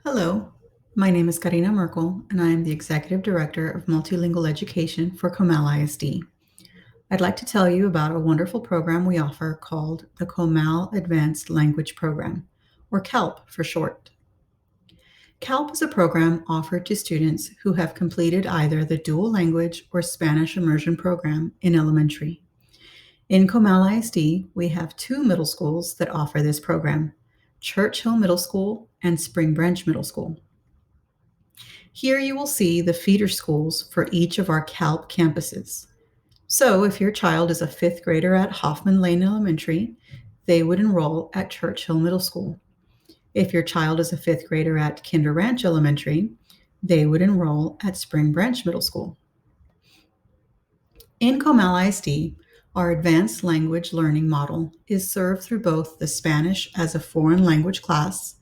Hello, my name is Karina Merkel, and I am the Executive Director of Multilingual Education for Comal ISD. I'd like to tell you about a wonderful program we offer called the Comal Advanced Language Program, or CALP for short. CALP is a program offered to students who have completed either the dual language or Spanish immersion program in elementary. In Comal ISD, we have two middle schools that offer this program, Church Hill Middle School and Spring Branch Middle School. Here you will see the feeder schools for each of our CALP campuses. So if your child is a fifth grader at Hoffman Lane Elementary, they would enroll at Church Hill Middle School. If your child is a fifth grader at Kinder Ranch Elementary, they would enroll at Spring Branch Middle School. In Comal ISD, our advanced language learning model is served through both the Spanish as a foreign language class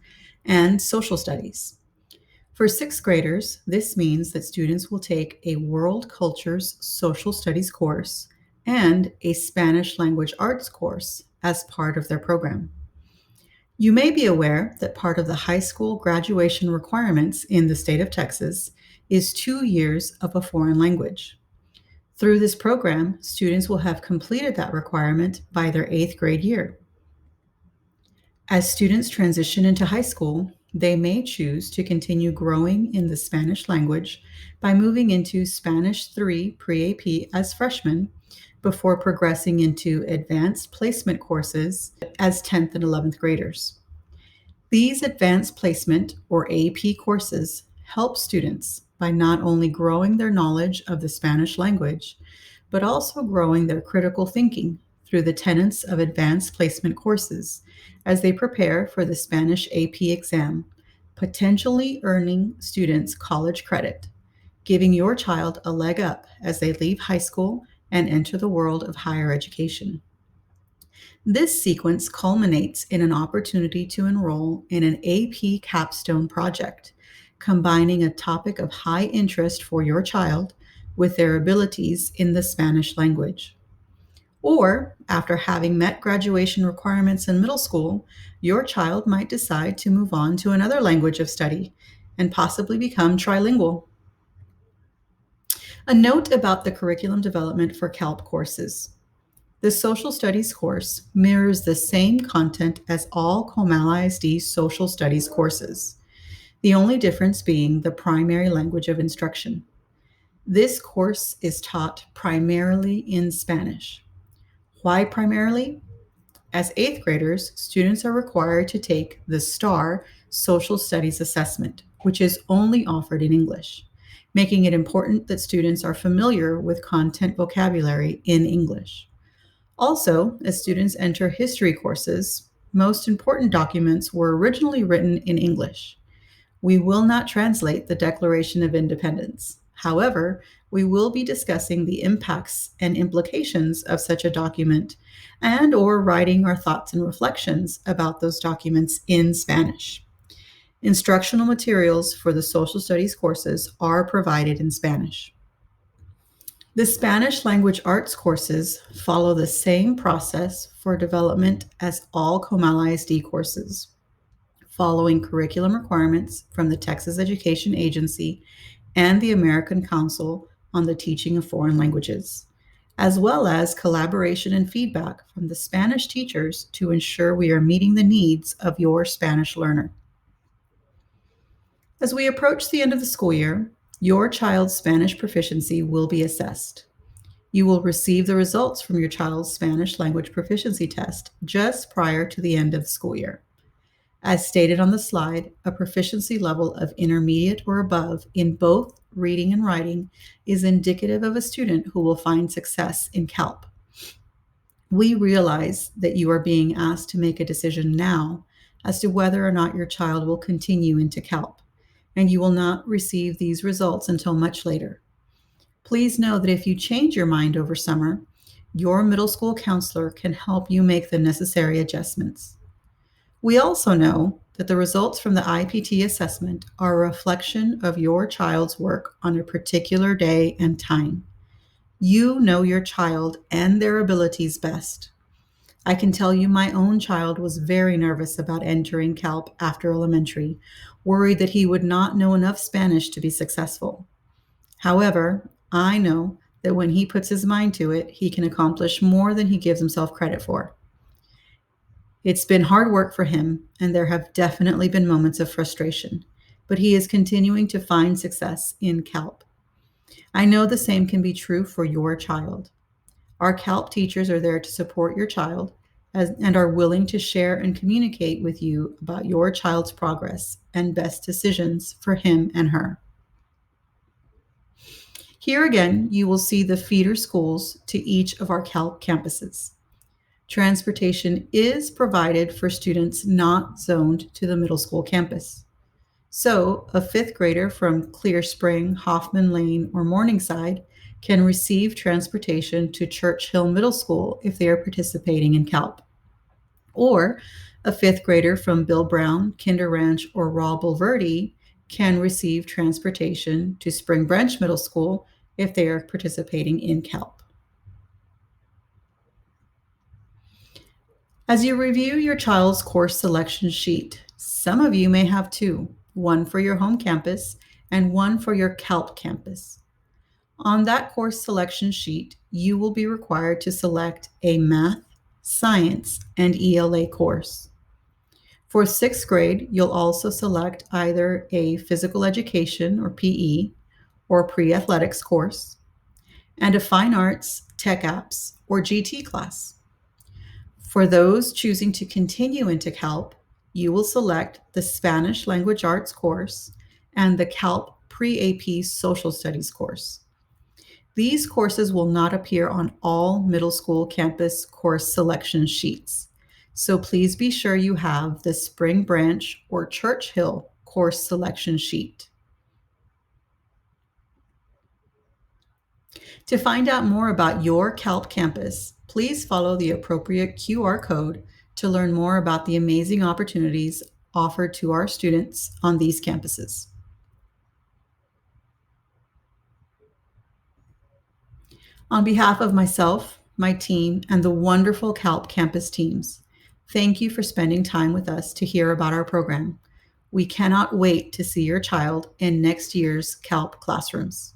and social studies. For sixth graders, this means that students will take a World Cultures Social Studies course and a Spanish Language Arts course as part of their program. You may be aware that part of the high school graduation requirements in the state of Texas is 2 years of a foreign language. Through this program, students will have completed that requirement by their 8th grade year. As students transition into high school, they may choose to continue growing in the Spanish language by moving into Spanish 3 pre-AP as freshmen before progressing into advanced placement courses as 10th and 11th graders. These advanced placement or AP courses help students by not only growing their knowledge of the Spanish language, but also growing their critical thinking through the tenets of advanced placement courses as they prepare for the Spanish AP exam, potentially earning students college credit, giving your child a leg up as they leave high school and enter the world of higher education. This sequence culminates in an opportunity to enroll in an AP capstone project, combining a topic of high interest for your child with their abilities in the Spanish language. Or, after having met graduation requirements in middle school, your child might decide to move on to another language of study and possibly become trilingual. A note about the curriculum development for CALP courses. The Social Studies course mirrors the same content as all Comal ISD Social Studies courses, the only difference being the primary language of instruction. This course is taught primarily in Spanish. Why primarily? As 8th graders, students are required to take the STAR Social Studies Assessment, which is only offered in English, making it important that students are familiar with content vocabulary in English. Also, as students enter history courses, most important documents were originally written in English. We will not translate the Declaration of Independence. However, we will be discussing the impacts and implications of such a document and/or writing our thoughts and reflections about those documents in Spanish. Instructional materials for the social studies courses are provided in Spanish. The Spanish language arts courses follow the same process for development as all Comal ISD courses, following curriculum requirements from the Texas Education Agency and the American Council on the Teaching of Foreign Languages, as well as collaboration and feedback from the Spanish teachers to ensure we are meeting the needs of your Spanish learner. As we approach the end of the school year, your child's Spanish proficiency will be assessed. You will receive the results from your child's Spanish language proficiency test just prior to the end of the school year. As stated on the slide, a proficiency level of intermediate or above in both reading and writing is indicative of a student who will find success in CALP. We realize that you are being asked to make a decision now as to whether or not your child will continue into CALP, and you will not receive these results until much later. Please know that if you change your mind over summer, your middle school counselor can help you make the necessary adjustments. We also know that the results from the IPT assessment are a reflection of your child's work on a particular day and time. You know your child and their abilities best. I can tell you my own child was very nervous about entering CALP after elementary, worried that he would not know enough Spanish to be successful. However, I know that when he puts his mind to it, he can accomplish more than he gives himself credit for. It's been hard work for him, and there have definitely been moments of frustration, but he is continuing to find success in CALP. I know the same can be true for your child. Our CALP teachers are there to support your child and are willing to share and communicate with you about your child's progress and best decisions for him and her. Here again, you will see the feeder schools to each of our CALP campuses. Transportation is provided for students not zoned to the middle school campus. So, a fifth grader from Clear Spring, Hoffman Lane, or Morningside can receive transportation to Church Hill Middle School if they are participating in CALP. Or a fifth grader from Bill Brown, Kinder Ranch, or Raw Bulverde can receive transportation to Spring Branch Middle School if they are participating in CALP. As you review your child's course selection sheet, some of you may have two, one for your home campus and one for your CALP campus. On that course selection sheet, you will be required to select a math, science, and ELA course. For sixth grade, you'll also select either a physical education or PE or pre-athletics course and a fine arts, tech apps, or GT class. For those choosing to continue into CALP, you will select the Spanish Language Arts course and the CALP Pre-AP Social Studies course. These courses will not appear on all middle school campus course selection sheets, so please be sure you have the Spring Branch or Church Hill course selection sheet. To find out more about your CALP campus, please follow the appropriate QR code to learn more about the amazing opportunities offered to our students on these campuses. On behalf of myself, my team, and the wonderful CALP campus teams, thank you for spending time with us to hear about our program. We cannot wait to see your child in next year's CALP classrooms.